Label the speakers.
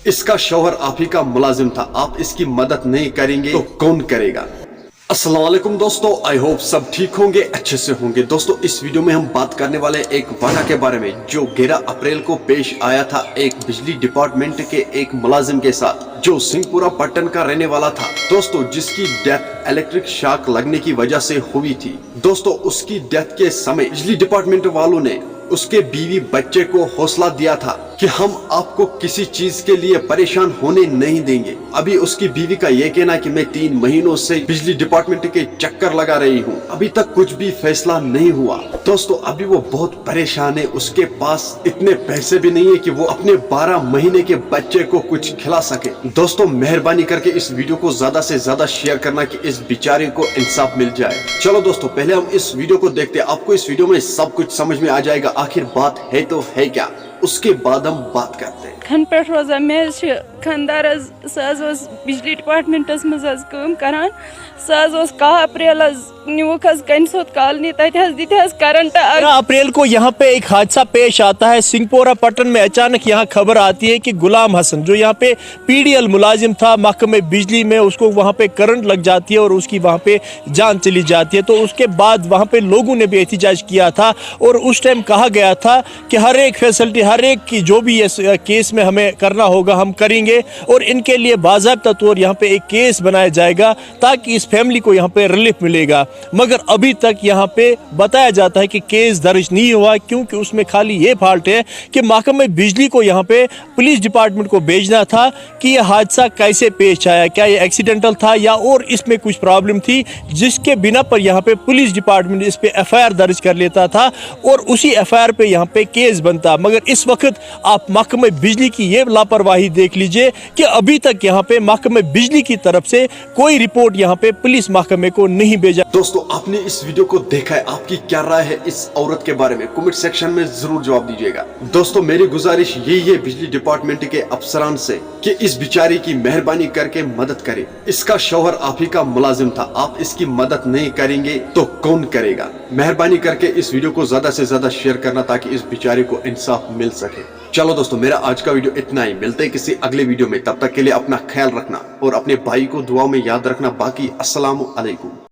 Speaker 1: इसका शौहर आप ही का मुलाजिम था, आप इसकी मदद नहीं करेंगे तो कौन करेगा। अस्सलाम वालेकुम दोस्तों, आई होप सब ठीक होंगे, अच्छे से होंगे। दोस्तों इस वीडियो में हम बात करने वाले एक वाक़ा के बारे में जो 11 अप्रैल को पेश आया था एक बिजली डिपार्टमेंट के एक मुलाजिम के साथ जो सिंहपुरा पट्टन का रहने वाला था। दोस्तों जिसकी डेथ इलेक्ट्रिक शॉक लगने की वजह से हुई थी। दोस्तों उसकी डेथ के समय बिजली डिपार्टमेंट वालों ने उसके बीवी बच्चे को हौसला दिया था कि हम आपको किसी चीज के लिए परेशान होने नहीं देंगे। अभी उसकी बीवी का ये कहना कि मैं 3 महीनों से बिजली डिपार्टमेंट के चक्कर लगा रही हूँ, अभी तक कुछ भी फैसला नहीं हुआ। दोस्तों अभी वो बहुत परेशान है, उसके पास इतने पैसे भी नहीं है कि वो अपने 12 महीने के बच्चे को कुछ खिला सके। दोस्तों मेहरबानी करके इस वीडियो को ज्यादा से ज्यादा शेयर करना कि इस बेचारे को इंसाफ मिल जाए। चलो दोस्तों पहले हम इस वीडियो को देखते हैं, आपको इस वीडियो में सब कुछ समझ में आ जाएगा आखिर बात है तो है क्या, उसके बाद हम बात करते हैं।
Speaker 2: खन पे रोजा मे खानदार बिजली डिपार्टमेंटस मज करान सह 10 अप्रैल न्यूक कन सोत कॉलोनी दित करंट।
Speaker 3: 11 अप्रैल को यहाँ पे एक हादसा पेश आता है। सिंहपोरा पट्टन में अचानक यहाँ खबर आती है कि गुलाम हसन जो यहाँ पे पीडीएल मुलाजिम था महकमे बिजली में, उसको वहाँ पे करंट लग जाती है और उसकी वहाँ पे जान चली जाती है। तो उसके बाद वहाँ पे लोगों ने भी एहतजाज किया था और उस टाइम कहा गया था कि हर एक फैसिलिटी हर एक की जो भी ये केस में हमें करना होगा हम करेंगे और इनके लिए बाज़ाब्ता तौर यहाँ पे एक केस बनाया जाएगा ताकि इस फैमिली को यहाँ पे रिलीफ मिलेगा। मगर अभी तक यहाँ पे बताया जाता है कि केस दर्ज नहीं हुआ क्योंकि उसमें खाली ये फॉल्ट है कि महकमे बिजली को यहाँ पे पुलिस डिपार्टमेंट को भेजना था कि यह हादसा कैसे पेश आया, क्या ये एक्सीडेंटल था या और इसमें कुछ प्रॉब्लम थी, जिसके बिना पर यहाँ पे पुलिस डिपार्टमेंट इस पे एफआईआर दर्ज कर लेता था और उसी एफआईआर पे यहाँ पे केस बनता। मगर इस वक्त आप महकमे बिजली की ये लापरवाही देख लीजिए कि अभी तक यहाँ पे महकमे बिजली की तरफ से कोई रिपोर्ट यहाँ पे पुलिस महकमे को नहीं भेजा।
Speaker 1: दोस्तों आपने इस वीडियो को देखा है, आपकी क्या राय है इस औरत के बारे में कमेंट सेक्शन में जरूर जवाब दीजिएगा। दोस्तों मेरी गुजारिश यही है बिजली डिपार्टमेंट के अफसरान से कि इस बेचारी की मेहरबानी करके मदद करें। इसका शौहर आप ही का मुलाजिम था, आप इसकी मदद नहीं करेंगे तो कौन करेगा। मेहरबानी करके इस वीडियो को ज्यादा से ज्यादा शेयर करना ताकि इस बेचारे को इंसाफ मिल सके। चलो दोस्तों मेरा आज का वीडियो इतना ही, मिलते हैं किसी अगले वीडियो में, तब तक के लिए अपना ख्याल रखना और अपने भाई को दुआ में याद रखना। बाकी अस्सलाम वालेकुम।